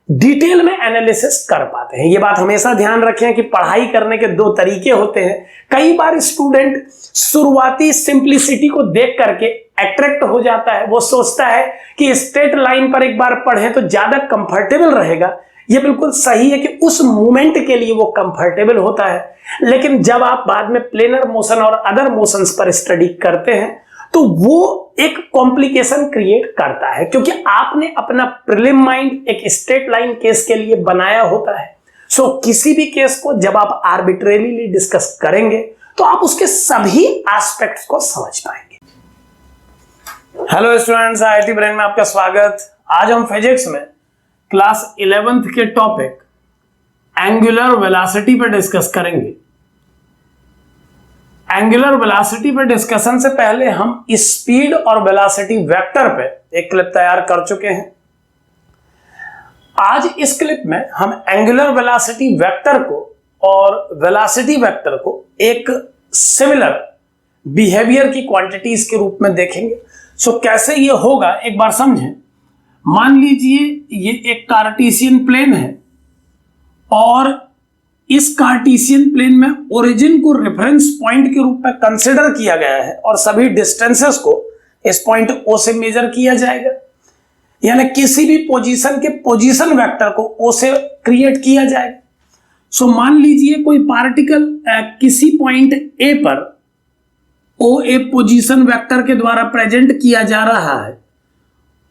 Detail में analysis कर पाते हैं। ये बात हमेशा ध्यान रखें कि पढ़ाई करने के दो तरीके होते हैं। कई बार स्टूडेंट शुरुआती सिंप्लिसिटी को देख करके अट्रैक्ट हो जाता है, वो सोचता है कि स्ट्रेट लाइन पर एक बार पढ़ें तो ज्यादा कंफर्टेबल रहेगा। ये बिल्कुल सही है कि उस मोमेंट के लिए वो कंफर्टेबल होता है, लेकिन जब आप बाद में प्लेनर मोशन और अदर मोशंस पर स्टडी करते हैं तो वो एक कॉम्प्लिकेशन क्रिएट करता है, क्योंकि आपने अपना प्रीलिम माइंड एक स्ट्रेट लाइन केस के लिए बनाया होता है। सो किसी भी केस को जब आप आर्बिट्रेरीली डिस्कस करेंगे तो आप उसके सभी एस्पेक्ट्स को समझ पाएंगे। हेलो स्टूडेंट्स, आईआईटी ब्रेन में आपका स्वागत। आज हम फिजिक्स में क्लास 11th के टॉपिक एंगुलर वेलोसिटी पर डिस्कस करेंगे। एंगुलर वेलोसिटी पर डिस्कशन से पहले हम स्पीड और वेलोसिटी वेक्टर पे एक क्लिप तैयार कर चुके हैं। आज इस क्लिप में हम एंगुलर वेलोसिटी वेक्टर को और वेलोसिटी वेक्टर को एक सिमिलर बिहेवियर की क्वांटिटीज के रूप में देखेंगे। सो कैसे ये होगा एक बार समझें। मान लीजिए ये एक कार्टेशियन प्लेन है और इस कार्टेशियन प्लेन में ओरिजिन को रेफरेंस पॉइंट के रूप में कंसीडर किया गया है और सभी डिस्टेंसेस को इस पॉइंट O से मेजर किया जाएगा, यानी किसी भी पोजीशन के पोजीशन वेक्टर को O से क्रिएट किया जाएगा। सो मान लीजिए कोई पार्टिकल किसी पॉइंट A पर OA पोजीशन वेक्टर के द्वारा प्रेजेंट किया जा रहा है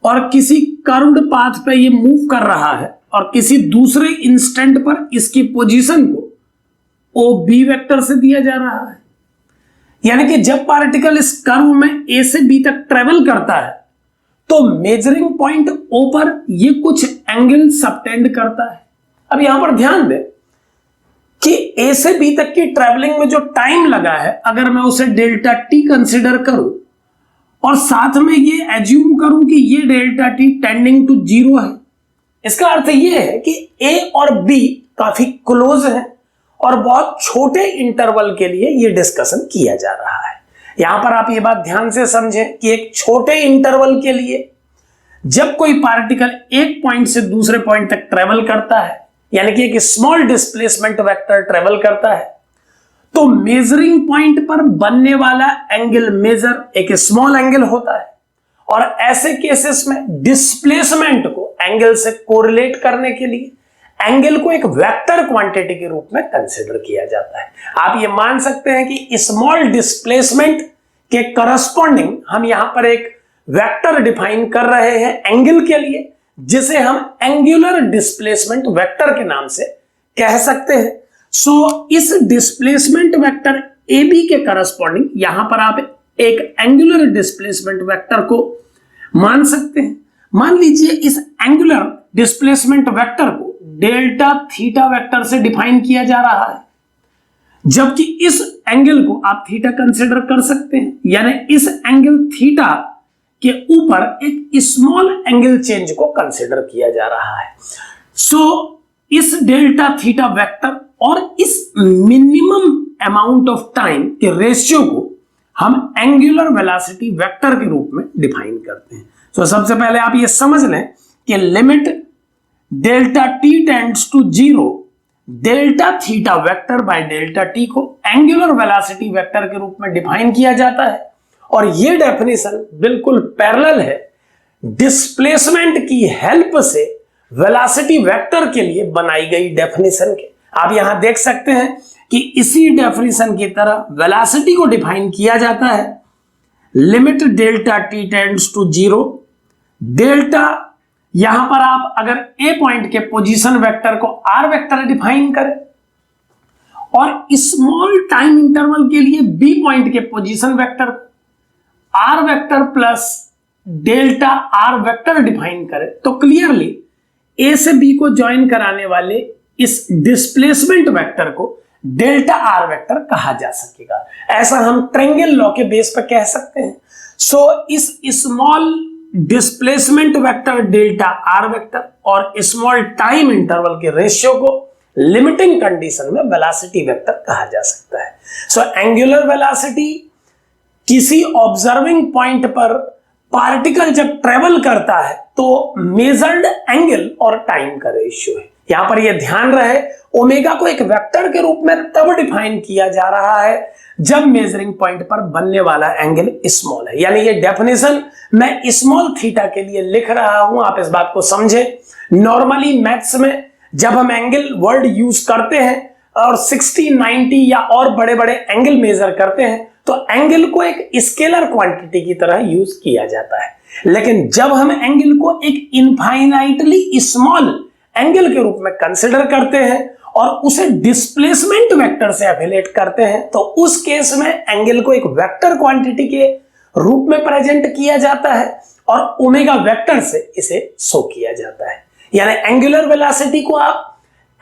और किसी कर्व्ड पाथ पे ये मूव कर रहा है और किसी दूसरे इंस्टेंट पर इसकी पोजीशन को OB वेक्टर से दिया जा रहा है। यानी कि जब पार्टिकल इस कर्व में A से B तक ट्रेवल करता है तो मेजरिंग पॉइंट O पर ये कुछ एंगल सबटेंड करता है। अब यहां पर ध्यान दें कि A से B तक की ट्रेवलिंग में जो टाइम लगा है, अगर मैं उसे डेल्टा T कंसीडर करूं और साथ में ये एज्यूम करूं कि ये डेल्टा T टेंडिंग टू 0 है, इसका अर्थ ये है कि A और B काफी क्लोज है और बहुत छोटे इंटरवल के लिए ये डिस्कशन किया जा रहा है। यहां पर आप ये बात ध्यान से समझें कि एक छोटे इंटरवल के लिए जब कोई पार्टिकल एक पॉइंट से दूसरे पॉइंट तक ट्रेवल करता है, यानी कि एक स्मॉल डिस्प्लेसमेंट वेक्टर ट्रेवल करता है, तो मेजरिंग पॉइंट पर बनने वाला एंगल मेजर एक स्मॉल एंगल होता है और ऐसे केसेस में डिस्प्लेसमेंट को एंगल से कोरिलेट करने के लिए एंगल को एक वेक्टर क्वांटिटी के रूप में कंसीडर किया जाता है। आप ये मान सकते हैं कि स्मॉल डिस्प्लेसमेंट के करस्पॉन्डिंग हम यहां पर एक वेक्टर डिफाइन कर रहे हैं एंगल के लिए, जिसे हम एंगुलर डिस्प्लेसमेंट वेक्टर के नाम से कह सकते हैं। सो इस डिस्प्लेसमेंट वेक्टर AB के करस्पॉन्डिंग यहां पर आप एक एंगुलर डिस्प्लेसमेंट वेक्टर को मान सकते हैं। मान लीजिए इस एंगुलर डिस्प्लेसमेंट वेक्टर को डेल्टा थीटा वेक्टर से डिफाइन किया जा रहा है, जबकि इस एंगल को आप थीटा कंसीडर कर सकते हैं, यानी इस एंगल थीटा के ऊपर एक स्मॉल एंगल चेंज को कंसीडर किया जा रहा है। सो इस डेल्टा थीटा वेक्टर और इस मिनिमम अमाउंट ऑफ टाइम के रेशियो को हम एंगुलर वेलोसिटी वेक्टर के रूप में डिफाइन करते हैं। तो सबसे पहले आप ये समझ लें कि limit delta T tends to 0 delta theta vector by delta T को एंगुलर वेलोसिटी वेक्टर के रूप में डिफाइन किया जाता है और ये डेफिनेशन बिल्कुल पैरेलल है डिस्प्लेसमेंट की हेल्प से वेलोसिटी वेक्टर के लिए बनाई गई डेफिनेशन के। आप यहां देख सकते हैं कि इसी डेफिनेशन की तरह वेलोसिटी को डिफाइन किया जाता है limit delta T tends to 0 delta, यहां पर आप अगर A पॉइंट के पोजीशन वेक्टर को R वेक्टर डिफाइन करें और स्मॉल टाइम इंटरवल के लिए B पॉइंट के position vector R vector plus delta R vector define करें, तो क्लियरली A से B को ज्वाइन कराने वाले इस डिस्प्लेसमेंट वेक्टर को डेल्टा R वेक्टर कहा जा सकेगा। ऐसा हम ट्रायंगल लॉ के बेस पर कह सकते हैं। सो इस small displacement vector delta R vector और स्मॉल टाइम इंटरवल के रेशियो को लिमिटिंग कंडीशन में वेलोसिटी वेक्टर कहा जा सकता है। सो एंगुलर वेलोसिटी किसी ऑब्जर्विंग पॉइंट पर पार्टिकल जब ट्रेवल करता है तो मेजर्ड एंगल और टाइम का रेशियो है। यहां पर यह ध्यान रहे, ओमेगा को एक वेक्टर के रूप में तब डिफाइन किया जा रहा है जब मेजरिंग पॉइंट पर बनने वाला एंगल स्मॉल है। यानी ये डेफिनेशन मैं स्मॉल थीटा के लिए लिख रहा हूं, आप इस बात को समझे। नॉर्मली मैथ्स में जब हम एंगल वर्ड यूज करते हैं और 60, 90 या और बड़े बड़े एंगल मेजर करते हैं तो एंगल को एक स्केलर क्वांटिटी की तरह यूज किया जाता है। लेकिन जब हम एंगल को एक इनफाइनाइटली स्मॉल एंगल के रूप में कंसिडर करते हैं और उसे डिस्प्लेसमेंट वेक्टर से एफिलिएट करते हैं तो उस केस में एंगल को एक वेक्टर क्वांटिटी के रूप में प्रेजेंट किया जाता है और ओमेगा वेक्टर से इसे शो किया जाता है। यानी एंगुलर वेलोसिटी को आप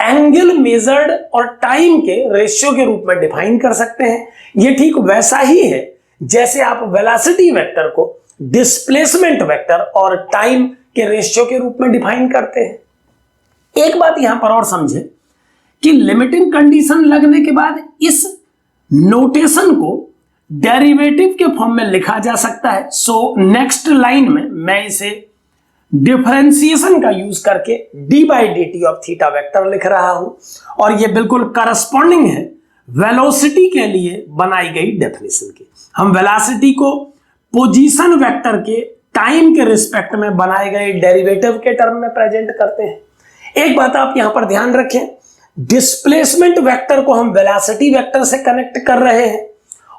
एंगल मेजर्ड और टाइम के रेशियो के रूप में डिफाइन कर सकते हैं। यह ठीक वैसा ही है जैसे आप वेलोसिटी वेक्टर को डिस्प्लेसमेंट वेक्टर और टाइम के रेशियो के रूप में डिफाइन करते हैं। एक बात यहां पर और समझे कि लिमिटिंग कंडीशन लगने के बाद इस नोटेशन को डेरिवेटिव के फॉर्म में लिखा जा सकता है। सो नेक्स्ट लाइन में मैं इसे डिफरेंशिएशन का यूज करके d by D T of theta vector लिख रहा हूं और यह बिल्कुल करस्पॉन्डिंग है वेलोसिटी के लिए बनाई गई डेफिनेशन के। हम वेलोसिटी को पोजीशन वेक्टर के टाइम के रिस्पेक्ट में बनाए गए डेरिवेटिव के टर्म में प्रेजेंट करते हैं। एक बात आप यहां पर ध्यान रखें, डिस्प्लेसमेंट वेक्टर को हम वेलोसिटी वेक्टर से कनेक्ट कर रहे हैं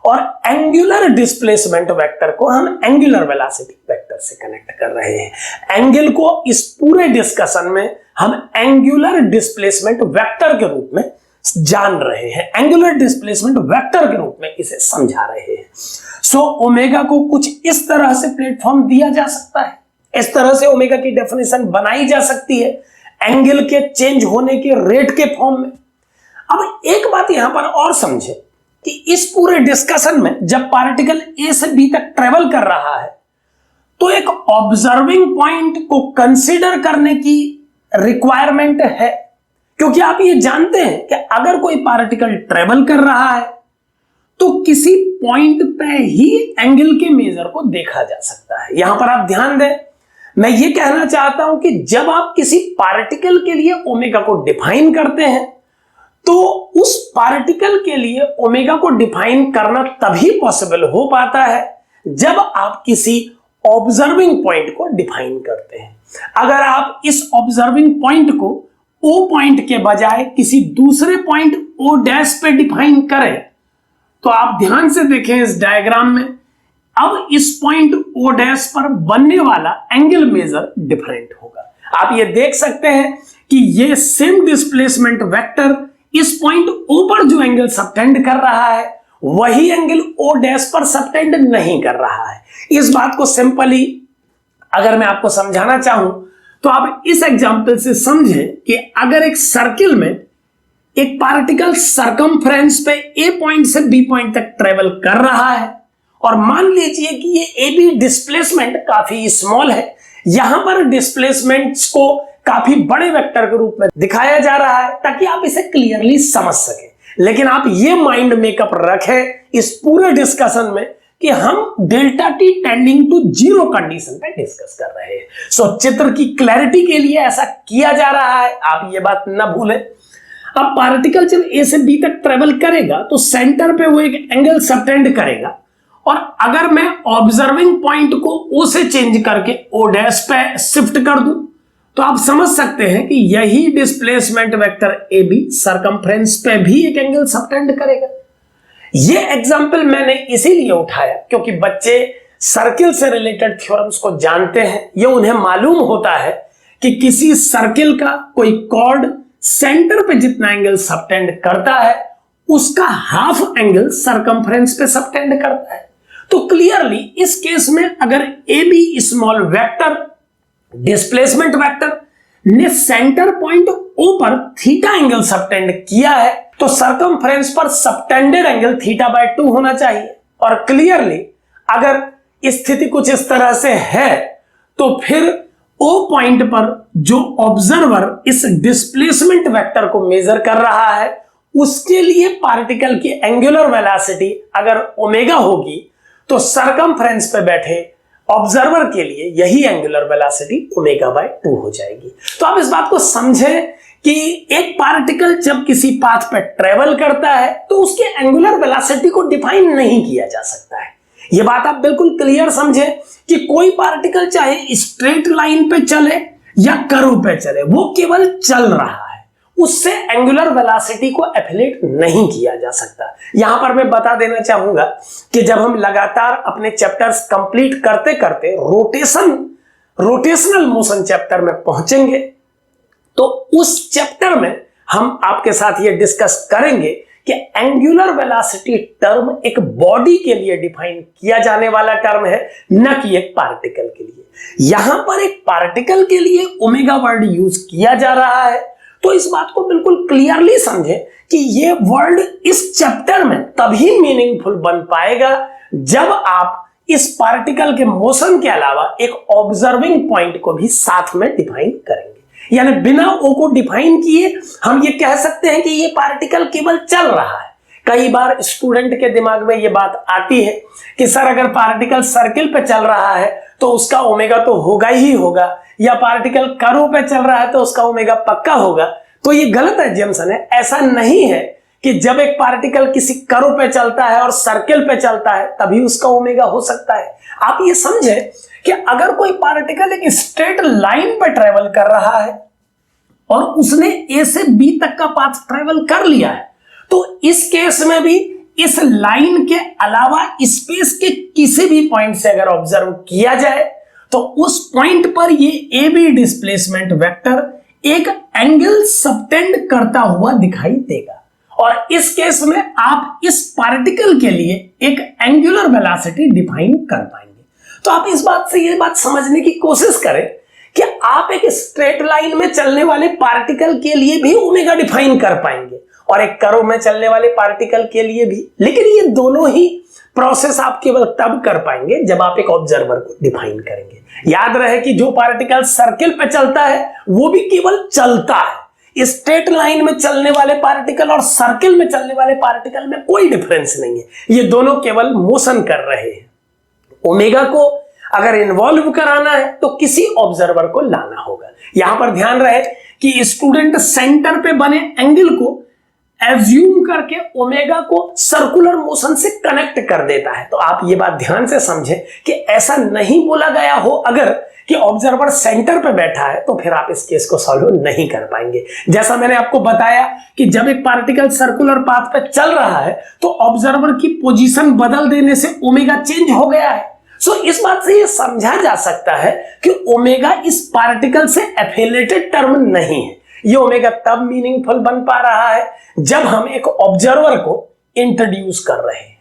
और एंगुलर डिस्प्लेसमेंट वेक्टर को हम एंगुलर वेलोसिटी वेक्टर से कनेक्ट कर रहे हैं। एंगल को इस पूरे डिस्कशन में हम एंगुलर डिस्प्लेसमेंट वेक्टर के रूप में जान रहे हैं, एंगुलर डिस्प्लेसमेंट वेक्टर के रूप में इसे समझा रहे हैं। सो ओमेगा को कुछ इस तरह से प्लेटफॉर्म दिया जा सकता है, इस तरह से ओमेगा की डेफिनेशन बनाई जा सकती है एंगल के चेंज होने के रेट के फॉर्म में। अब एक बात यहां पर और समझे कि इस पूरे डिस्कशन में जब पार्टिकल ए से बी तक ट्रेवल कर रहा है तो एक ऑब्जर्विंग पॉइंट को कंसीडर करने की रिक्वायरमेंट है, क्योंकि आप ये जानते हैं कि अगर कोई पार्टिकल ट्रेवल कर रहा है तो किसी पॉइंट पे ही एंगल के मेजर को देखा जा सकता है। यहां पर आप ध्यान दें, मैं ये कहना चाहता हूं कि जब आप किसी पार्टिकल के लिए ओमेगा को डिफाइन करते हैं तो उस पार्टिकल के लिए ओमेगा को डिफाइन करना तभी पॉसिबल हो पाता है जब आप किसी ऑब्जर्विंग पॉइंट को डिफाइन करते हैं। अगर आप इस ऑब्जर्विंग पॉइंट को ओ पॉइंट के बजाय किसी दूसरे पॉइंट ओ डैश पे डिफाइन करें तो आप ध्यान से देखें इस डायग्राम में, अब इस पॉइंट ओ डैश पर बनने वाला एंगल मेजर डिफरेंट होगा। आप ये देख सकते हैं कि ये सेम डिस्प्लेसमेंट वेक्टर इस पॉइंट ओ पर जो एंगल सबटेंड कर रहा है वही एंगल ओ डैश पर सबटेंड नहीं कर रहा है। इस बात को सिंपली अगर मैं आपको समझाना चाहूं तो आप इस एग्जांपल से समझें कि अगर एक सर्किल में एक पार्टिकल सरकमफ्रेंस पे ए पॉइंट से बी पॉइंट तक ट्रेवल कर रहा है और मान लीजिए कि ये ए बी डिस्प्लेसमेंट काफी स्मॉल है, यहां पर डिस्प्लेसमेंट्स को काफी बड़े वेक्टर के रूप में दिखाया जा रहा है ताकि आप इसे क्लियरली समझ सकें। लेकिन आप ये माइंड मेकअप रखें इस पूरे डिस्कशन में कि हम delta T tending to zero condition पे डिस्कस कर रहे हैं। सो चित्र की क्लैरिटी के लिए ऐसा किया जा रहा है, आप ये बात ना भूलें। अब पार्टिकल जब ए से बी तक ट्रेवल करेगा तो सेंटर पे वो एक एंगल सबटेंड करेगा और अगर मैं ऑब्जर्विंग पॉइंट को ओ से चेंज करके ओ डैश पे शिफ्ट कर दूं तो आप समझ सकते हैं कि यही displacement vector A B circumference पे भी एक एंगल सबटेंड करेगा। ये एग्जांपल मैंने इसीलिए उठाया क्योंकि बच्चे सर्किल से रिलेटेड थ्योरम्स को जानते हैं। ये उन्हें मालूम होता है कि किसी सर्किल का कोई कॉर्ड सेंटर पे जितना एंगल सबटेंड करता है उसका हाफ एंगल सरकमफ्रेंस पे सबटेंड करता है। तो क्लियरली इस केस में अगर ए बी स्मॉल वेक्टर डिस्प्लेसमेंट वेक्टर ने सेंटर पॉइंट ओ पर थीटा एंगल सबटेंड किया है तो सरकमफ्रेंस पर सबटेंडेड एंगल थीटा बाय 2 होना चाहिए। और क्लियरली अगर स्थिति कुछ इस तरह से है तो फिर ओ पॉइंट पर जो ऑब्जर्वर इस डिस्प्लेसमेंट वेक्टर को मेजर कर रहा है उसके लिए पार्टिकल की एंगुलर वेलोसिटी अगर ओमेगा होगी तो सरकमफ्रेंस पे बैठे ऑब्जर्वर के लिए यही एंगुलर वेलोसिटी ω/2 हो जाएगी। तो आप इस बात को समझें कि एक पार्टिकल जब किसी पाथ पे ट्रेवल करता है तो उसके एंगुलर वेलोसिटी को डिफाइन नहीं किया जा सकता है। यह बात आप बिल्कुल क्लियर समझें कि कोई पार्टिकल चाहे स्ट्रेट लाइन पे चले या कर्व पे चले, वो केवल चल रहा है, उससे एंगुलर वेलोसिटी को एफिलेट नहीं किया जा सकता। यहां पर मैं बता देना चाहूंगा कि जब हम लगातार अपने चैप्टर्स कंप्लीट करते करते रोटेशनल मोशन चैप्टर में पहुंचेंगे तो उस चैप्टर में हम आपके साथ ये डिस्कस करेंगे कि एंगुलर वेलोसिटी टर्म एक बॉडी के लिए डिफाइन किया जाने वाला टर्म है, न कि एक पार्टिकल के लिए। यहां पर एक पार्टिकल के लिए ओमेगा वर्ड यूज किया जा रहा है, तो इस बात को बिल्कुल क्लियरली समझें कि ये वर्ड इस चैप्टर में तभी मीनिंगफुल बन पाएगा जब आप इस पार्टिकल के मोशन के अलावा एक ऑब्जर्विंग पॉइंट को भी साथ में डिफाइन करेंगे। यानी बिना ओ को डिफाइन किए हम ये कह सकते हैं कि ये पार्टिकल केवल चल रहा है। कई बार स्टूडेंट के दिमाग में ये बात आती है कि सर अगर पार्टिकल सर्किल पे चल रहा है तो उसका ओमेगा तो होगा ही होगा, या पार्टिकल कर्व पे चल रहा है तो उसका ओमेगा पक्का होगा। तो ये गलत एजम्पशन है। ऐसा नहीं है कि जब एक पार्टिकल किसी कर्व पे चलता है और सर्किल पे चलता है तभी उसका ओमेगा हो सकता है। आप ये समझें कि अगर कोई पार्टिकल एक स्ट्रेट लाइन पे ट्रेवल कर रहा है और उसने ए से बी तक का पाथ ट्रेवल कर लिया है, तो इस केस में भी इस लाइन के अलावा स्पेस के किसी भी पॉइंट से अगर ऑब्जर्व किया जाए तो उस पॉइंट पर ये ए बी डिस्प्लेसमेंट वेक्टर एक एंगल सबटेंड करता हुआ दिखाई देगा, और इस केस में आप इस पार्टिकल के लिए एक एंगुलर वेलोसिटी डिफाइन कर पाएंगे। तो आप इस बात से ये बात समझने की कोशिश करें कि आप एक स्ट्रेट लाइन में चलने वाले पार्टिकल के लिए भी ओमेगा डिफाइन कर पाएंगे और एक कर्व में चलने वाले पार्टिकल के लिए भी, लेकिन ये दोनों ही प्रोसेस आप केवल तब कर पाएंगे जब आप एक ऑब्जर्वर को डिफाइन करेंगे। याद रहे कि जो पार्टिकल सर्किल पे चलता है वो भी केवल चलता है। स्ट्रेट लाइन में चलने वाले पार्टिकल और सर्किल में चलने वाले पार्टिकल में कोई डिफरेंस नहीं है, ये दोनों केवल मोशन कर रहे हैं। ओमेगा को अगर इन्वॉल्व कराना है तो किसी ऑब्जर्वर को लाना होगा। यहां पर ध्यान रहे कि स्टूडेंट सेंटर पे बने एंगल को एज्यूम करके ओमेगा को सर्कुलर मोशन से कनेक्ट कर देता है। तो आप ये बात ध्यान से समझें कि ऐसा नहीं बोला गया हो अगर कि ऑब्जर्वर सेंटर पे बैठा है तो फिर आप इस केस को सॉल्व नहीं कर पाएंगे। जैसा मैंने आपको बताया कि जब एक पार्टिकल सर्कुलर पाथ पे चल रहा है तो ऑब्जर्वर की पोजीशन बदल देने से ओमेगा चेंज हो गया है। सो इस बात से यह समझा जा सकता है कि ओमेगा इस पार्टिकल से एफिलिएटेड टर्म नहीं है। ये ओमेगा तब मीनिंगफुल बन पा रहा है जब हम एक ऑब्जर्वर को इंट्रोड्यूस कर रहे हैं।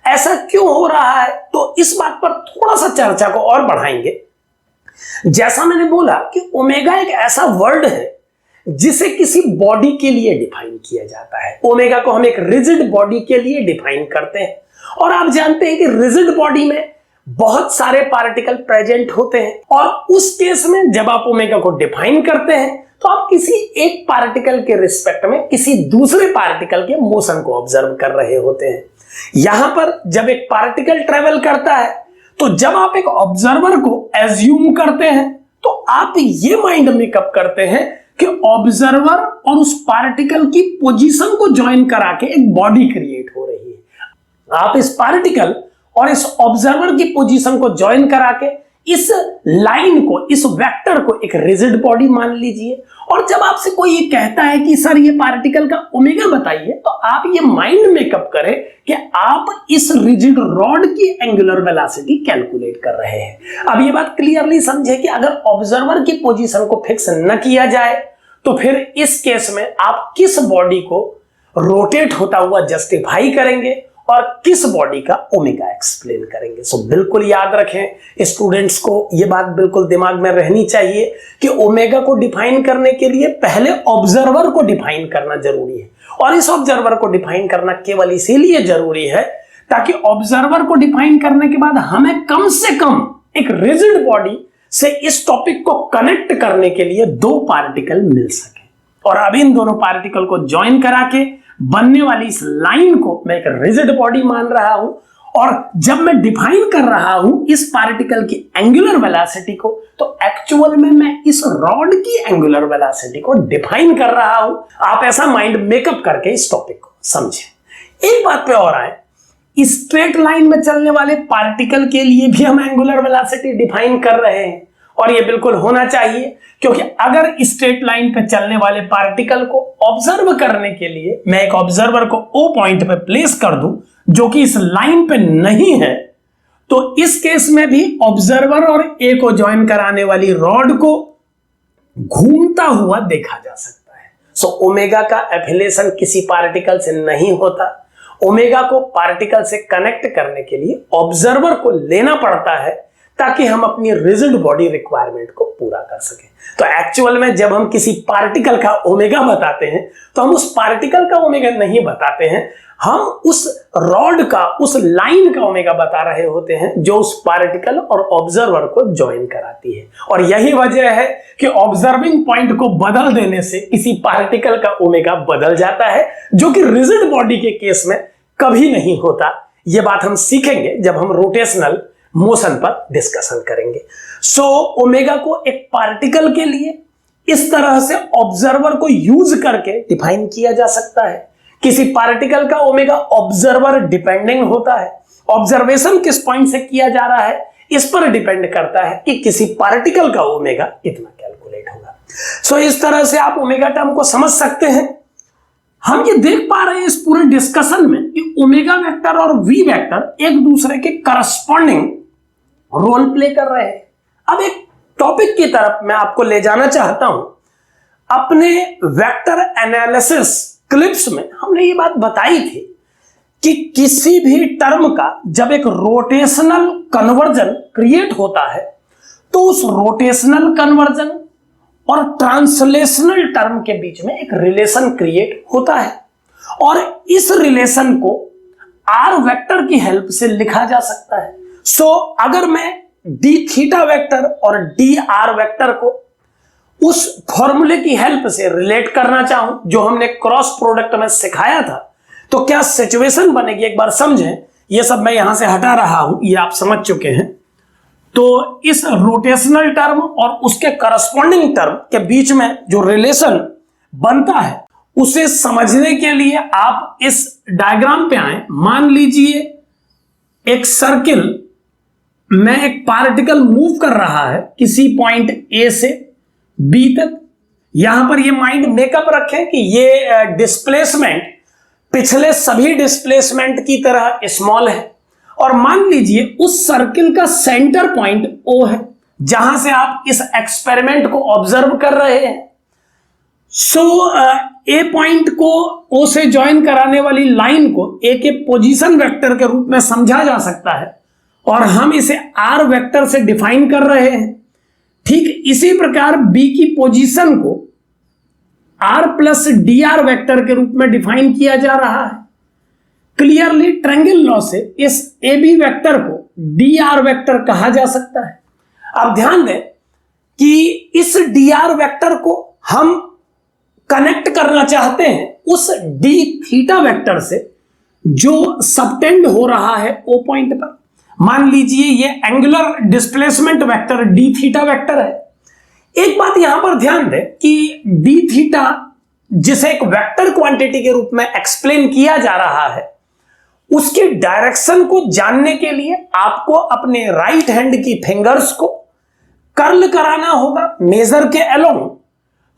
ऐसा क्यों हो रहा है तो इस बात पर थोड़ा सा चर्चा को और बढ़ाएंगे। जैसा मैंने बोला कि ओमेगा एक ऐसा वर्ड है जिसे किसी बॉडी के लिए डिफाइन किया जाता है। ओमेगा को हम एक रिजिड बॉडी के लिए डिफाइन करते हैं, और आप जानते हैं कि रिजिड बॉडी में बहुत सारे पार्टिकल प्रेजेंट होते हैं, और उस केस में जब आप ओमेगा को डिफाइन करते हैं तो आप किसी एक पार्टिकल के रिस्पेक्ट में किसी दूसरे पार्टिकल के मोशन को ऑब्जर्व कर रहे होते हैं। यहां पर जब एक पार्टिकल ट्रेवल करता है तो जब आप एक ऑब्जर्वर को एज्यूम करते हैं तो आप ये माइंड मेकअप करते हैं कि ऑब्जर्वर और उस पार्टिकल की पोजीशन को ज्वाइन करा के एक बॉडी क्रिएट हो रही है। आप इस पार्टिकल और इस ऑब्जर्वर की पोजीशन को ज्वाइन करा के इस लाइन को, इस वेक्टर को एक रिजिड बॉडी मान लीजिए, और जब आपसे कोई ये कहता है कि सर ये पार्टिकल का ओमेगा बताइए, तो आप ये माइंड मेकअप करें कि आप इस रिजिड रॉड की एंगुलर वेलोसिटी कैलकुलेट कर रहे हैं। अब ये बात क्लियरली समझे कि अगर ऑब्जर्वर की पोजीशन को फिक्स न किया जाए तो फिर इस केस में आप किस बॉडी को रोटेट होता हुआ जस्टिफाई करेंगे और किस बॉडी का ओमेगा एक्सप्लेन करेंगे। सो बिल्कुल याद रखें, स्टूडेंट्स को यह बात बिल्कुल दिमाग में रहनी चाहिए कि ओमेगा को डिफाइन करने के लिए पहले ऑब्जर्वर को डिफाइन करना जरूरी है, और इस ऑब्जर्वर को डिफाइन करना केवल इसीलिए जरूरी है ताकि ऑब्जर्वर को डिफाइन करने के बाद हमें कम से कम एक रिजिड बॉडी से इस टॉपिक को कनेक्ट करने के लिए दो पार्टिकल मिल सके, और अब इन दोनों पार्टिकल को ज्वाइन करा के बनने वाली इस लाइन को मैं एक रिजिड बॉडी मान रहा हूं, और जब मैं डिफाइन कर रहा हूं इस पार्टिकल की एंगुलर वेलोसिटी को, तो एक्चुअल में मैं इस रॉड की एंगुलर वेलोसिटी को डिफाइन कर रहा हूं। आप ऐसा माइंड मेकअप करके इस टॉपिक को समझें। एक बात पे और आए, स्ट्रेट लाइन में चलने वाले पार्टिकल के लिए भी हम एंगुलर वेलोसिटी डिफाइन कर रहे हैं, और ये बिल्कुल होना चाहिए, क्योंकि अगर स्ट्रेट लाइन पे चलने वाले पार्टिकल को ऑब्जर्व करने के लिए मैं एक ऑब्जर्वर को ओ पॉइंट पे प्लेस कर दूं जो कि इस लाइन पे नहीं है, तो इस केस में भी ऑब्जर्वर और ए को ज्वाइन कराने वाली रॉड को घूमता हुआ देखा जा सकता है। सो ओमेगा का एफिलिएशन किसी पार्टिकल से नहीं होता। ओमेगा को पार्टिकल से कनेक्ट करने के लिए ऑब्जर्वर को लेना पड़ता है ताकि हम अपनी रिजिड बॉडी रिक्वायरमेंट को पूरा कर सकें। तो एक्चुअल में जब हम किसी पार्टिकल का ओमेगा बताते हैं तो हम उस पार्टिकल का ओमेगा नहीं बताते हैं, हम उस रॉड का, उस लाइन का ओमेगा बता रहे होते हैं जो उस पार्टिकल और ऑब्जर्वर को ज्वाइन कराती है। और यही वजह है कि ऑब्जर्विंग पॉइंट को बदल देने से किसी पार्टिकल का ओमेगा बदल जाता है, जो कि रिजिड बॉडी के केस में कभी नहीं होता। यह बात हम सीखेंगे जब हम रोटेशनल मोशन पर डिस्कशन करेंगे। सो ओमेगा को एक पार्टिकल के लिए इस तरह से ऑब्जर्वर को यूज करके डिफाइन किया जा सकता है। किसी पार्टिकल का ओमेगा ऑब्जर्वर डिपेंडिंग होता है। ऑब्जर्वेशन किस पॉइंट से किया जा रहा है इस पर डिपेंड करता है कि किसी पार्टिकल का ओमेगा कितना कैलकुलेट होगा। सो इस तरह से आप ओमेगा टर्म को समझ सकते हैं। हम ये देख पा रहे हैं इस पूरे डिस्कशन में कि ओमेगा वेक्टर और वी वेक्टर एक दूसरे के करस्पॉन्डिंग रोल प्ले कर रहे हैं। अब एक टॉपिक की तरफ मैं आपको ले जाना चाहता हूं। अपने वेक्टर एनालिसिस क्लिप्स में हमने ये बात बताई थी कि किसी भी टर्म का जब एक रोटेशनल कन्वर्जन क्रिएट होता है तो उस रोटेशनल कन्वर्जन और ट्रांसलेशनल टर्म के बीच में एक रिलेशन क्रिएट होता है, और इस रिलेशन को आर वेक्टर की हेल्प से लिखा जा सकता है। सो अगर मैं डी थीटा वेक्टर और डी आर वेक्टर को उस फॉर्मूले की हेल्प से रिलेट करना चाहूं जो हमने क्रॉस प्रोडक्ट में सिखाया था, तो क्या सिचुएशन बनेगी एक बार समझें। यह सब मैं यहां से हटा रहा हूं, ये आप समझ चुके हैं। तो इस रोटेशनल टर्म और उसके करस्पॉन्डिंग टर्म के बीच में जो रिलेशन बनता है उसे समझने के लिए आप इस डायग्राम पे आए। मान लीजिए एक सर्किल में एक पार्टिकल मूव कर रहा है किसी पॉइंट ए से बी तक। यहां पर ये माइंड मेकअप रखें कि ये डिस्प्लेसमेंट पिछले सभी डिस्प्लेसमेंट की तरह स्मॉल है, और मान लीजिए उस सर्किल का सेंटर पॉइंट ओ है जहां से आप इस एक्सपेरिमेंट को ऑब्जर्व कर रहे हैं। सो ए पॉइंट को ओ से ज्वाइन कराने वाली लाइन को ए के पोजीशन वेक्टर के रूप में समझा जा सकता है, और हम इसे आर वेक्टर से डिफाइन कर रहे हैं। ठीक इसी प्रकार बी की पोजीशन को R plus D R vector के रूप में डिफाइन किया जा रहा है। क्लियरली ट्रायंगल लॉ से इस ए बी वेक्टर को डी आर वेक्टर कहा जा सकता है। अब ध्यान दें कि इस डी आर वेक्टर को हम कनेक्ट करना चाहते हैं उस डी थीटा वेक्टर से जो सबटेंड हो रहा है ओ पॉइंट पर। मान लीजिए ये angular displacement vector D theta vector है। एक बात यहां पर ध्यान दें कि डी थीटा जिसे एक वेक्टर क्वांटिटी के रूप में एक्सप्लेन किया जा रहा है, उसकी डायरेक्शन को जानने के लिए आपको अपने राइट हैंड की फिंगर्स को कर्ल कराना होगा मेजर के अलोंग।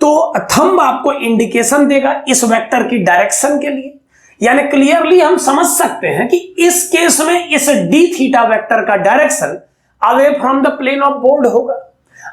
तो थंब आपको इंडिकेशन देगा इस वेक्टर की डायरेक्शन के लिए। यानी क्लियरली हम समझ सकते हैं कि इस केस में इस डी थीटा वेक्टर का direction away from the plane of board होगा।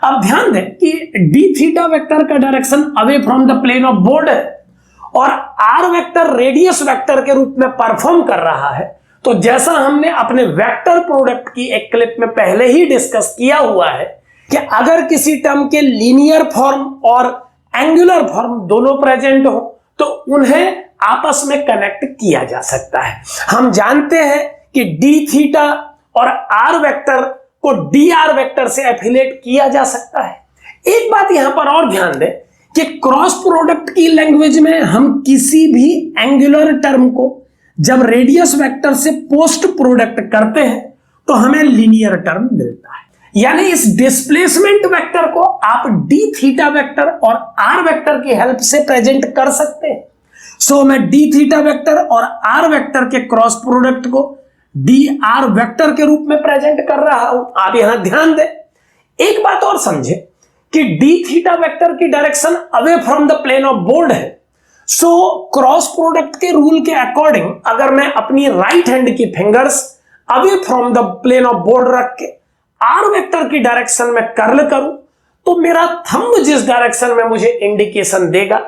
अब ध्यान दें कि डी थीटा वेक्टर का direction away from the plane of board है और आर वेक्टर रेडियस वेक्टर के रूप में परफॉर्म कर रहा है। तो जैसा हमने अपने वेक्टर प्रोडक्ट की एक क्लिप में पहले ही डिस्कस किया हुआ है कि अगर किसी टर्म के लीनियर फॉर्म और एंगुलर फॉर्म दोनों प्रेजेंट हो तो उन्हें आपस में कनेक्ट किया जा सकता है। हम जानते हैं कि डी थीटा और आर वेक्टर को डी आर वेक्टर से एफिलिएट किया जा सकता है। एक बात यहां पर और ध्यान दें कि क्रॉस प्रोडक्ट की लैंग्वेज में हम किसी भी एंगुलर टर्म को जब रेडियस वेक्टर से पोस्ट प्रोडक्ट करते हैं तो हमें लीनियर टर्म मिलता है। यानी इस डिस्प्लेसमेंट वेक्टर को आप डी थीटा वेक्टर और आर वेक्टर की हेल्प से प्रेजेंट कर सकते हैं। सो मैं डी थीटा वेक्टर और आर वेक्टर के क्रॉस प्रोडक्ट को डी आर वेक्टर के रूप में प्रेजेंट कर रहा हूं। आप यहां ध्यान दें, एक बात और समझे कि डी थीटा वेक्टर की direction away from the plane of board है। सो क्रॉस प्रोडक्ट के रूल के अकॉर्डिंग अगर मैं अपनी राइट हैंड की fingers away from the plane of board रख के आर वेक्टर की डायरेक्शन में कर्ल करूं तो मेरा थंब जिस डायरेक्शन में मुझे इंडिकेशन देगा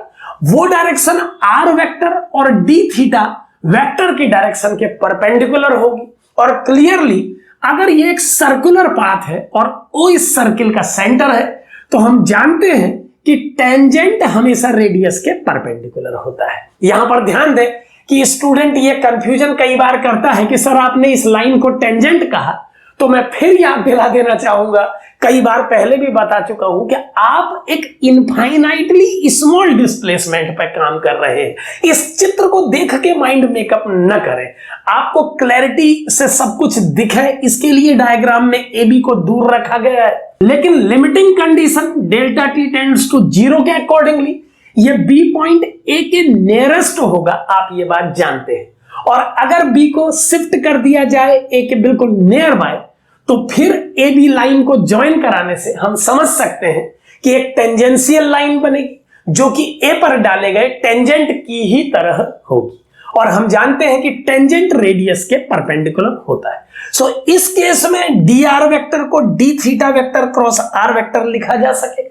वो डायरेक्शन आर वेक्टर और डी थीटा वेक्टर की डायरेक्शन के परपेंडिकुलर होगी। और क्लियरली अगर ये एक सर्कुलर पाथ है और ओ इस सर्किल का सेंटर है तो हम जानते हैं कि टेंजेंट हमेशा रेडियस के परपेंडिकुलर होता है। यहां पर ध्यान दें कि स्टूडेंट ये कंफ्यूजन कई बार करता है कि सर आपने इस लाइन को टेंजेंट कहा, तो मैं फिर याद दिला देना चाहूंगा, कई बार पहले भी बता चुका हूं कि आप एक इनफाइनाइटली स्मॉल डिस्प्लेसमेंट पर काम कर रहे हैं। इस चित्र को देख के माइंड मेकअप न करें, आपको क्लैरिटी से सब कुछ दिखे इसके लिए डायग्राम में ए बी को दूर रखा गया है। लेकिन limiting condition delta T tends to 0 के अकॉर्डिंगली ये बी पॉइंट ए के नियरेस्ट होगा, आप ये बात जानते हैं। और अगर बी को शिफ्ट कर दिया जाए ए के बिल्कुल नियर बाय तो फिर ए बी लाइन को ज्वाइन कराने से हम समझ सकते हैं कि एक टेंजेंशियल लाइन बनेगी जो कि ए पर डाले गए टेंजेंट की ही तरह होगी। और हम जानते हैं कि टेंजेंट रेडियस के परपेंडिकुलर होता है। सो इस केस में डी आर वेक्टर को D theta vector cross R vector लिखा जा सकेगा।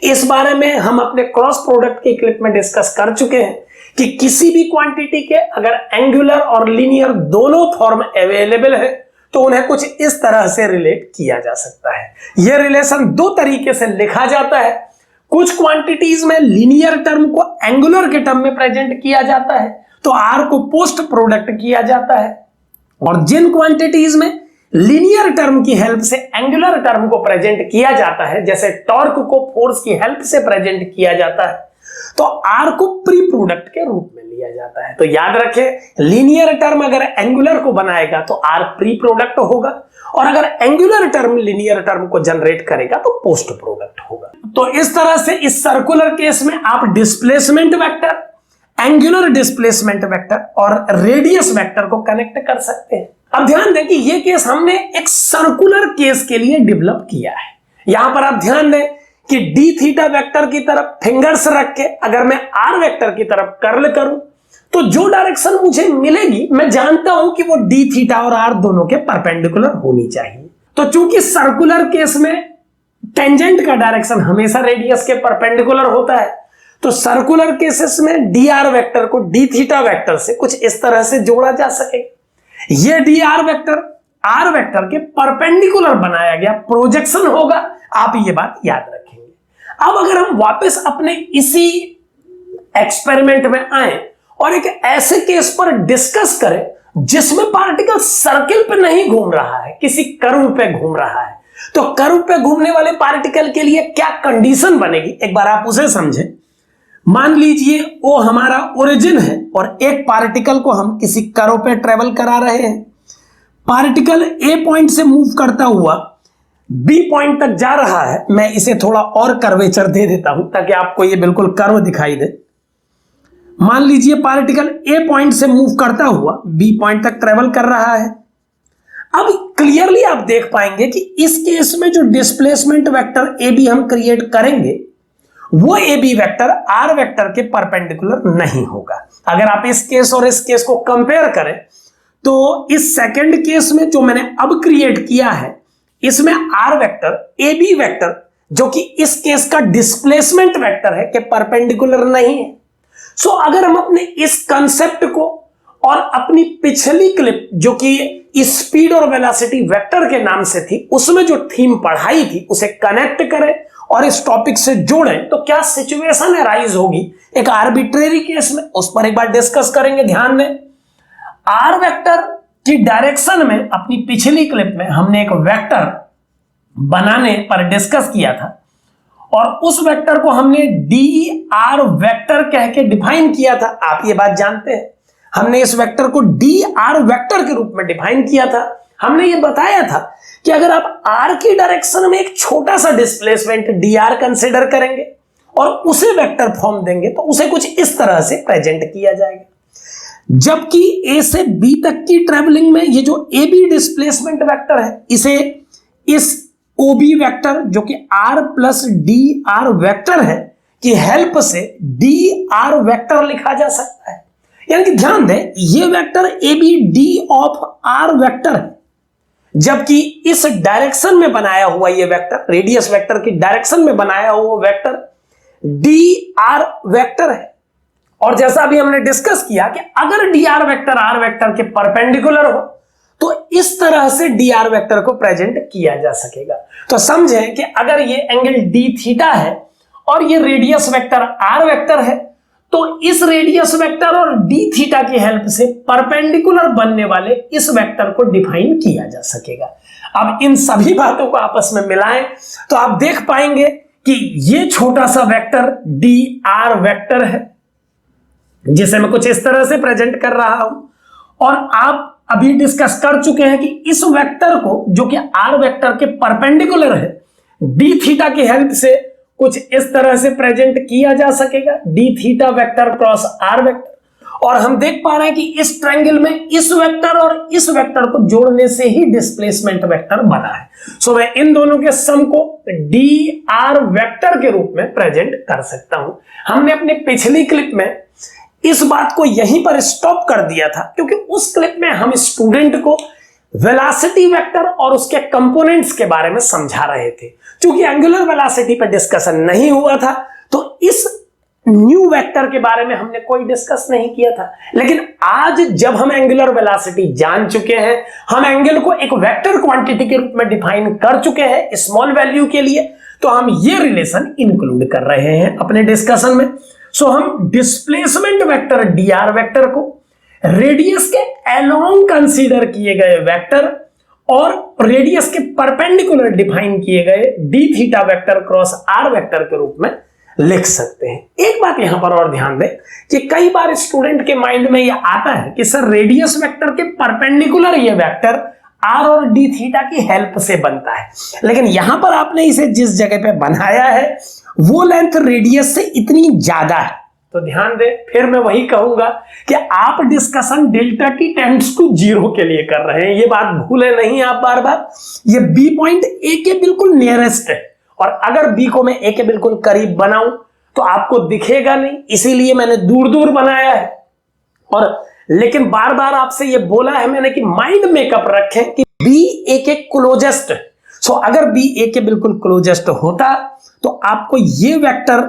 इस बारे में हम अपने क्रॉस प्रोडक्ट के क्लिप में डिस्कस कर चुके हैं कि किसी भी क्वांटिटी के अगर एंगुलर और लीनियर दोनों फॉर्म अवेलेबल है तो उन्हें कुछ इस तरह से रिलेट किया जा सकता है। यह रिलेशन दो तरीके से लिखा जाता है। कुछ क्वांटिटीज में लीनियर टर्म को एंगुलर के टर्म में प्रेजेंट किया जाता है तो आर को पोस्ट प्रोडक्ट किया जाता है, और जिन क्वांटिटीज में लीनियर टर्म की हेल्प से एंगुलर टर्म को प्रेजेंट किया जाता है, जैसे टॉर्क को फोर्स की हेल्प से प्रेजेंट किया जाता है, तो आर को प्री प्रोडक्ट के रूप में लिया जाता है। तो याद रखें, लीनियर टर्म अगर एंगुलर को बनाएगा तो आर प्री प्रोडक्ट होगा, और अगर एंगुलर टर्म लीनियर टर्म को जनरेट करेगा तो पोस्ट प्रोडक्ट होगा। तो इस तरह से इस सर्कुलर केस में आप displacement vector, angular displacement vector और रेडियस वेक्टर को कनेक्ट कर सकते हैं। अब ध्यान दें कि यह केस हमने एक सर्कुलर केस के लिए डेवलप किया है। यहां पर आप ध्यान दें कि डी थीटा वेक्टर की तरफ फिंगर्स रख के अगर मैं आर वेक्टर की तरफ कर्ल करूं तो जो डायरेक्शन मुझे मिलेगी मैं जानता हूं कि वो डी थीटा और आर दोनों के परपेंडिकुलर होनी चाहिए। तो चूंकि सर्कुलर केस में टेंजेंट का डायरेक्शन हमेशा रेडियस के परपेंडिकुलर होता है तो सर्कुलर केसेस में डी आर वेक्टर को डी थीटा वेक्टर से कुछ इस तरह से जोड़ा जा सकेगा। यह डी आर वेक्टर के परपेंडिकुलर बनाया गया प्रोजेक्शन होगा, आप ये बात याद रखेंगे। अब अगर हम वापस अपने इसी एक्सपेरिमेंट में आए और एक ऐसे केस पर डिस्कस करें जिसमें पार्टिकल सर्किल पे नहीं घूम रहा है, किसी कर्व पे घूम रहा है, तो कर्व पे घूमने वाले पार्टिकल के लिए क्या कंडीशन बनेगी, एक बार आप उसे समझें। मान लीजिए वो हमारा ओरिजिन है और एक पार्टिकल को हम किसी कर्व पे ट्रेवल करा रहे हैं। पार्टिकल ए पॉइंट से मूव करता हुआ बी पॉइंट तक जा रहा है। मैं इसे थोड़ा और कर्वेचर दे देता हूं ताकि आपको ये बिल्कुल कर्व दिखाई दे। मान लीजिए पार्टिकल ए पॉइंट से मूव करता हुआ बी पॉइंट तक ट्रेवल कर रहा है। अब क्लियरली आप देख पाएंगे कि इस केस में जो डिस्प्लेसमेंट वेक्टर ए बी हम क्रिएट करेंगे वो A B vector R vector के परपेंडिकुलर नहीं होगा। अगर आप इस केस और इस केस को कंपेयर करें तो इस सेकंड केस में जो मैंने अब क्रिएट किया है इसमें R vector A B vector जो कि इस केस का डिस्प्लेसमेंट वेक्टर है के परपेंडिकुलर नहीं है। सो अगर हम अपने इस कंसेप्ट को और अपनी पिछली क्लिप जो कि स्पीड और वेलोसिटी वेक्टर के नाम से थी उसमें जो थीम पढ़ाई थी उसे कनेक्ट करें और इस टॉपिक से जोड़ें तो क्या सिचुएशन अराइज होगी एक आर्बिट्रेरी केस में, उस पर एक बार डिस्कस करेंगे। ध्यान दें, आर वेक्टर की डायरेक्शन में अपनी पिछली क्लिप में हमने एक वेक्टर बनाने पर डिस्कस किया था और उस वेक्टर को हमने डी आर वेक्टर कह के डिफाइन किया था। आप ये बात जानते हैं। हमने इस वेक्टर को डी आर वेक्टर के रूप में डिफाइन किया था। हमने ये बताया था कि अगर आप आर की डायरेक्शन में एक छोटा सा डिस्प्लेसमेंट डी आर कंसिडर करेंगे और उसे वेक्टर फॉर्म देंगे तो उसे कुछ इस तरह से प्रेजेंट किया जाएगा। जबकि ए से बी तक की ट्रेवलिंग में ये जो ए बी डिस्प्लेसमेंट वेक्टर है, इसे इस ओ बी वेक्टर जो कि R plus D R vector है की हेल्प से डी आर वेक्टर लिखा जा सकता है। यानी कि ध्यान दें, ये vector A B D of R vector है, जबकि इस डायरेक्शन में बनाया हुआ ये वेक्टर, रेडियस वेक्टर की डायरेक्शन में बनाया हुआ वेक्टर डी आर वेक्टर है। और जैसा अभी हमने डिस्कस किया कि अगर D R vector R vector के परपेंडिकुलर हो तो इस तरह से डी आर वेक्टर को प्रेजेंट किया जा सकेगा। तो समझें कि अगर ये एंगल डी थीटा है और ये रेडियस वेक्टर आर वेक्टर है, तो इस रेडियस वेक्टर और डी थीटा की हेल्प से परपेंडिकुलर बनने वाले इस वेक्टर को डिफाइन किया जा सकेगा। अब इन सभी बातों को आपस में मिलाएं तो आप देख पाएंगे कि ये छोटा सा वेक्टर डी आर वेक्टर है, जिसे मैं कुछ इस तरह से प्रेजेंट कर रहा हूं, और आप अभी डिस्कस कर चुके हैं कि इस वेक्टर को जो कि आर वेक्टर के परपेंडिकुलर है, डी थीटा की हेल्प से कुछ इस तरह से प्रेजेंट किया जा सकेगा, D theta vector cross R vector. और हम देख पा रहे हैं कि इस ट्रायंगल में इस वेक्टर और इस वेक्टर को जोड़ने से ही डिस्प्लेसमेंट वेक्टर बना है। सो मैं इन दोनों के सम को डी आर वेक्टर के रूप में प्रेजेंट कर सकता हूं। हमने अपनी पिछली क्लिप में इस बात को यहीं पर स्टॉप कर दिया था, क्योंकि उस क्लिप में हम स्टूडेंट को वेलोसिटी वेक्टर और उसके कंपोनेंट्स के बारे में समझा रहे थे। क्योंकि एंगुलर वेलोसिटी पर डिस्कशन नहीं हुआ था तो इस न्यू वेक्टर के बारे में हमने कोई डिस्कस नहीं किया था। लेकिन आज जब हम एंगुलर वेलोसिटी जान चुके हैं, हम एंगल को एक वेक्टर क्वांटिटी के रूप में डिफाइन कर चुके हैं स्मॉल वैल्यू के लिए, तो हम ये रिलेशन इंक्लूड कर रहे हैं अपने डिस्कशन में। सो हम displacement vector D R vector को रेडियस के अलोंग कंसीडर किए गए वेक्टर और रेडियस के परपेंडिकुलर डिफाइन किए गए D theta vector cross R vector के रूप में लिख सकते हैं। एक बात यहां पर और ध्यान दें कि कई बार स्टूडेंट के माइंड में यह आता है कि सर रेडियस वेक्टर के परपेंडिकुलर ये वेक्टर आर और डी थीटा की हेल्प से बनता है, लेकिन यहां पर आपने इसे जिस जगह पे बनाया है वो लेंथ रेडियस से इतनी ज्यादा है। तो ध्यान दें, फिर मैं वही कहूंगा कि आप discussion delta T tends to 0 के लिए कर रहे हैं, ये बात भूले नहीं आप बार बार। ये बी पॉइंट ए के बिल्कुल नियरेस्ट है, और अगर बी को मैं ए के बिल्कुल करीब बनाऊं तो आपको दिखेगा नहीं, इसीलिए मैंने दूर दूर बनाया है। और लेकिन बार बार आपसे ये बोला है मैंने कि माइंड मेकअप रखें कि बी ए के क्लोजेस्ट। सो अगर बी ए के बिल्कुल क्लोजेस्ट होता तो आपको ये वेक्टर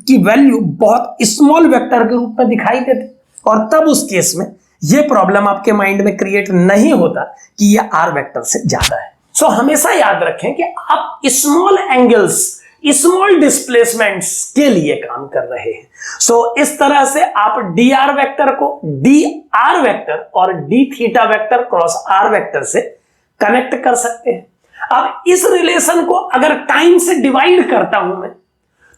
की वैल्यू बहुत स्मॉल वेक्टर के रूप में दिखाई देती, और तब उस केस में ये प्रॉब्लम आपके माइंड में क्रिएट नहीं होता कि ये आर वेक्टर से ज्यादा है। सो हमेशा याद रखें कि आप स्मॉल एंगल्स, स्मॉल डिस्प्लेसमेंट्स के लिए काम कर रहे हैं। सो इस तरह से आप डी आर वेक्टर को डी आर वेक्टर और D theta vector cross R vector से कनेक्ट कर सकते हैं। अब इस रिलेशन को अगर टाइम से डिवाइड करता हूं मैं,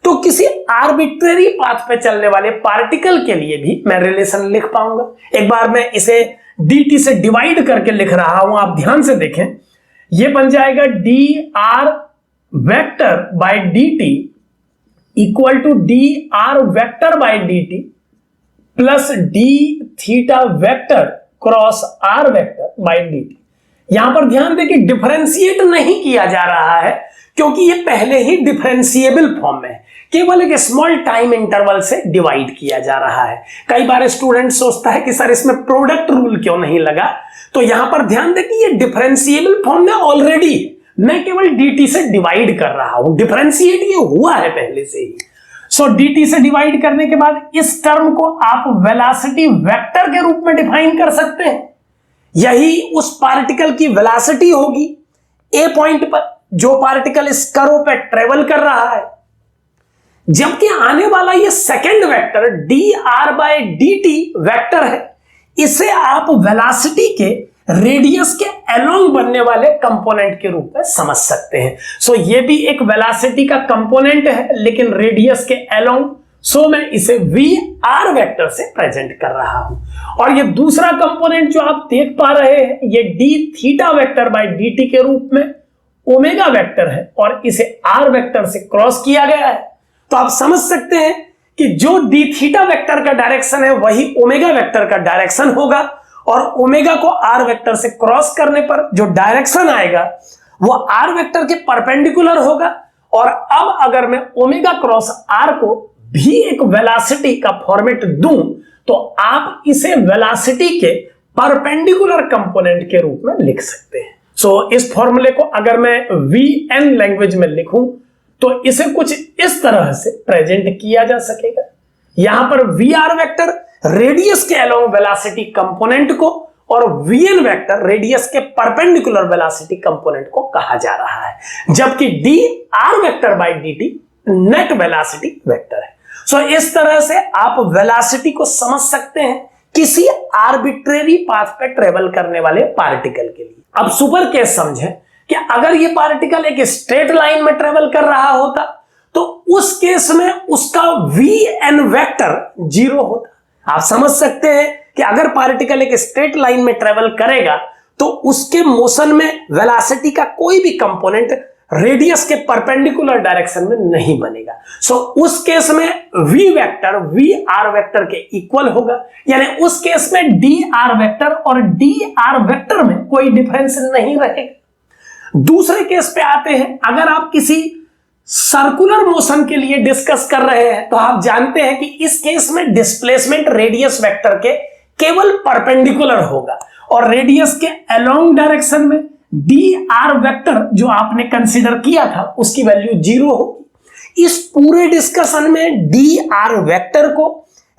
तो किसी आर्बिट्रेरी पाथ पे चलने वाले पार्टिकल के लिए भी मैं रिलेशन लिख पाऊंगा। एक बार मैं इसे dt से डिवाइड करके लिख रहा हूं, आप ध्यान से देखें, ये बन जाएगा D R vector by dt equal to D R vector by dt plus D theta vector cross R vector by dt। यहां पर ध्यान दें कि डिफरेंशिएट नहीं किया जा रहा है, क्योंकि ये पहले ही डिफरेंशिएबल फॉर्म में है, केवल एक स्मॉल टाइम इंटरवल से डिवाइड किया जा रहा है। कई बार स्टूडेंट सोचता है कि सर इसमें प्रोडक्ट रूल क्यों नहीं लगा, तो यहां पर ध्यान दें कि ये डिफरेंशिएबल फॉर्म में ऑलरेडी, मैं केवल dt से डिवाइड कर रहा हूं, डिफरेंशिएट ये हुआ है पहले से ही। सो dt से डिवाइड करने के बाद इस टर्म को आप वेलोसिटी वेक्टर के रूप में डिफाइन कर सकते हैं। यही उस पार्टिकल की वेलोसिटी होगी ए पॉइंट पर, जो पार्टिकल इस कर्व पे ट्रेवल कर रहा है, जबकि आने वाला ये second vector D R by D T vector है, इसे आप वेलोसिटी के रेडियस के अलोंग बनने वाले कंपोनेंट के रूप में समझ सकते हैं। सो ये भी एक वेलोसिटी का कंपोनेंट है, लेकिन रेडियस के अलोंग। सो मैं इसे वी आर वेक्टर से प्रेजेंट कर रहा हूं। और ये दूसरा कंपोनेंट जो आप देख पा रहे हैं, ये D theta vector by D T के रूप में ओमेगा वेक्टर है और इसे आर वेक्टर से क्रॉस किया गया है। तो आप समझ सकते हैं कि जो डी थीटा वेक्टर का डायरेक्शन है वही ओमेगा वेक्टर का डायरेक्शन होगा, और ओमेगा को आर वेक्टर से क्रॉस करने पर जो डायरेक्शन आएगा वो आर वेक्टर के परपेंडिकुलर होगा। और अब अगर मैं ओमेगा क्रॉस आर को भी एक वेलोसिटी का फॉर्मेट दूं तो आप इसे वेलोसिटी के परपेंडिकुलर कंपोनेंट के रूप में लिख सकते हैं। सो इस फॉर्मूले को अगर मैं वी एन लैंग्वेज में लिखूं तो इसे कुछ इस तरह से प्रेजेंट किया जा सकेगा। यहां पर वी आर वेक्टर रेडियस के अलोंग वेलोसिटी कंपोनेंट को और वीएन वेक्टर रेडियस के परपेंडिकुलर वेलोसिटी कंपोनेंट को कहा जा रहा है, जबकि D R vector by D T net velocity vector है। सो इस तरह से आप वेलोसिटी को समझ सकते हैं किसी आर्बिट्रेरी पाथ पे ट्रेवल करने वाले पार्टिकल के लिए। अब सुपर केस समझें कि अगर ये पार्टिकल एक स्ट्रेट लाइन में ट्रेवल कर रहा होता तो उस केस में उसका वी एन वेक्टर 0 होता। आप समझ सकते हैं कि अगर पार्टिकल एक स्ट्रेट लाइन में ट्रेवल करेगा तो उसके मोशन में वेलोसिटी का कोई भी कंपोनेंट रेडियस के परपेंडिकुलर डायरेक्शन में नहीं बनेगा। सो उस केस में v vector V R vector के इक्वल होगा, यानी उस केस में डी आर वेक्टर और डी आर वेक्टर में कोई डिफरेंस नहीं रहेगा। दूसरे केस पे आते हैं, अगर आप किसी सर्कुलर मोशन के लिए डिस्कस कर रहे हैं तो आप जानते हैं कि इस केस में डिस्प्लेसमेंट रेडियस वेक्टर के केवल परपेंडिकुलर होगा और रेडियस के अलोंग डायरेक्शन में डी आर वेक्टर जो आपने कंसीडर किया था उसकी वैल्यू 0 होगी। इस पूरे डिस्कशन में डी आर वेक्टर को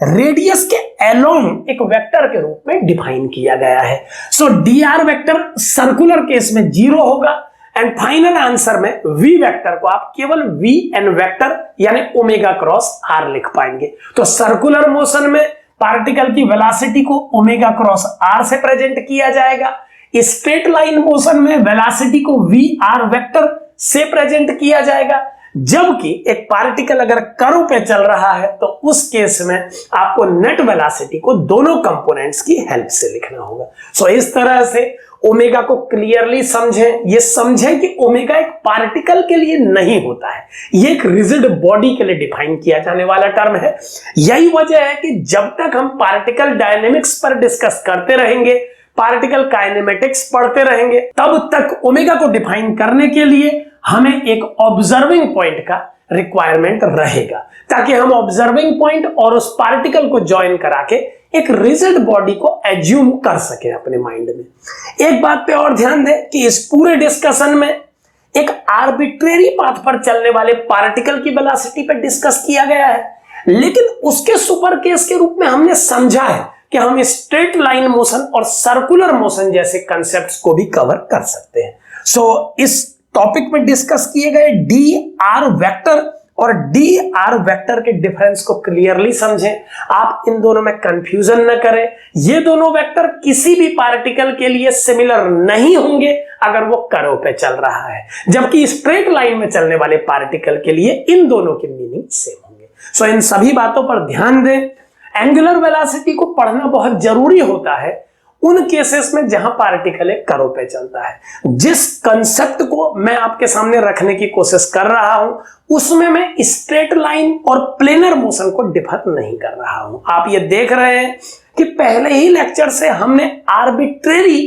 रेडियस के अलोंग एक वेक्टर के रूप में डिफाइन किया गया है। So D R vector circular case में 0 होगा एंड फाइनल आंसर में वी वेक्टर को आप केवल वी एन वेक्टर यानी ओमेगा क्रॉस आर लिख पाएंगे। तो सर्कुलर मोशन में पार्टिकल की वेलोसिटी को ओमेगा क्रॉस आर से प्रेजेंट किया जाएगा। स्ट्रेट लाइन मोशन में वेलोसिटी को वी आर वेक्टर से प्रेजेंट किया जाएगा, जबकि एक पार्टिकल अगर कर्व पे चल रहा है तो उस केस में आपको नेट वेलोसिटी को दोनों कंपोनेंट्स की हेल्प से लिखना होगा। सो इस तरह से ओमेगा को क्लियरली समझें, ये समझें कि ओमेगा एक पार्टिकल के लिए नहीं होता है, ये एक रिजिड बॉडी के लिए डिफाइन किया जाने वाला टर्म है। यही वजह है कि जब तक हम पार्टिकल डायनेमिक्स पर डिस्कस करते रहेंगे, पार्टिकल काइनेमेटिक्स पढ़ते रहेंगे, तब तक ओमेगा को डिफाइन करने के लिए हमें एक ऑब्जर्विंग पॉइंट का रिक्वायरमेंट रहेगा, ताकि हम ऑब्जर्विंग पॉइंट और उस पार्टिकल को ज्वाइन करा के एक रिजिड बॉडी को एज्यूम कर सके अपने माइंड में। एक बात पे और ध्यान दें कि इस पूरे डिस्कशन में एक आर्बिट्रेरी पाथ पर चलने वाले पार्टिकल की वेलोसिटी पे डिस्कस किया गया है, लेकिन उसके सुपर केस के रूप में हमने समझा है कि हम स्ट्रेट लाइन मोशन और सर्कुलर मोशन जैसे कंसेप्ट्स को भी कवर कर सकते हैं। सो इस टॉपिक में डिस्कस किए गए डी आर वेक्टर और डी आर वेक्टर के डिफरेंस को क्लियरली समझें। आप इन दोनों में कंफ्यूजन न करें। ये दोनों वेक्टर किसी भी पार्टिकल के लिए सिमिलर नहीं होंगे अगर वो कर्व पे चल रहा है, जबकि स्ट्रेट लाइन में चलने वाले पार्टिकल के लिए इन दोनों के मीनिंग सेम होंगे। सो इन सभी बातों पर ध्यान दें। एंगुलर वेलोसिटी को पढ़ना बहुत जरूरी होता है उन केसेस में जहां पार्टिकल एक कर्व पे चलता है। जिस कंसेप्ट को मैं आपके सामने रखने की कोशिश कर रहा हूं उसमें मैं स्ट्रेट लाइन और प्लेनर मोशन को डिफर नहीं कर रहा हूं। आप ये देख रहे हैं कि पहले ही लेक्चर से हमने आर्बिट्रेरी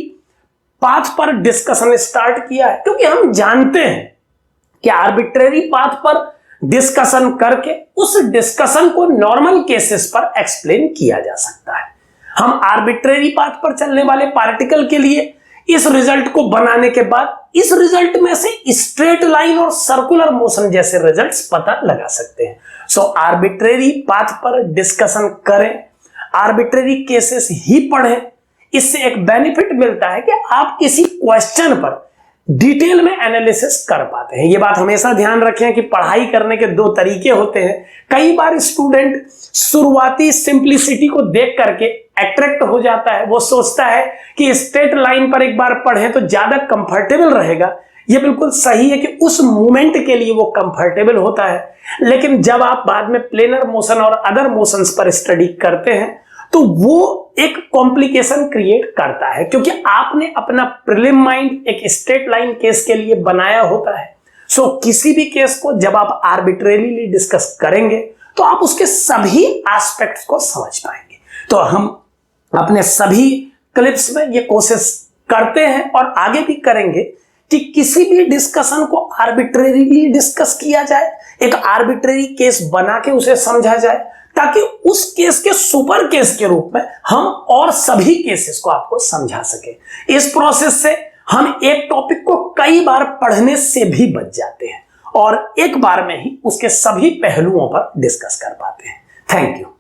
पाथ पर डिस्कशन स्टार्ट किया है, क्योंकि हम जानते हैं कि आर्बिट्रेरी पाथ पर डिस्कशन करके उस डिस्कशन को नॉर्मल केसेस पर एक्सप्लेन किया जा सकता है। हम आर्बिट्रेरी पाथ पर चलने वाले पार्टिकल के लिए इस रिजल्ट को बनाने के बाद इस रिजल्ट में से स्ट्रेट लाइन और सर्कुलर मोशन जैसे रिजल्ट्स पता लगा सकते हैं। सो आर्बिट्रेरी पाथ पर डिस्कशन करें, आर्बिट्रेरी केसेस ही पढ़ें। इससे एक बेनिफिट मिलता है कि आप किसी क्वेश्चन पर डिटेल में एनालिसिस कर पाते हैं। ये बात हमेशा ध्यान रखें कि पढ़ाई करने के दो तरीके होते हैं। कई बार स्टूडेंट शुरुआती सिंप्लिसिटी को देख करके अट्रैक्ट हो जाता है, वो सोचता है कि स्ट्रेट लाइन पर एक बार पढ़ें तो ज्यादा कंफर्टेबल रहेगा। ये बिल्कुल सही है कि उस मोमेंट के लिए वो कंफर्टेबल होता है। लेकिन जब आप बाद में प्लेनर मोशन और अदर मोशंस पर स्टडी करते हैं तो वो एक कॉम्प्लिकेशन क्रिएट करता है, क्योंकि आपने अपना प्रीलिम माइंड एक स्ट्रेट लाइन केस के लिए बनाया होता है। सो किसी भी केस को जब आप आर्बिट्रेरीली डिस्कस करेंगे तो आप उसके सभी एस्पेक्ट्स को समझ पाएंगे। तो हम अपने सभी क्लिप्स में ये कोशिश करते हैं और आगे भी करेंगे कि किसी भी डिस्कशन को आर्बिट्रेरीली डिस्कस किया जाए, एक आर्बिट्रेरी केस बना के उसे समझा जाए, ताकि उस केस के सुपर केस के रूप में हम और सभी केसेस को आपको समझा सके। इस प्रोसेस से हम एक टॉपिक को कई बार पढ़ने से भी बच जाते हैं और एक बार में ही उसके सभी पहलुओं पर डिस्कस कर पाते हैं। Thank you.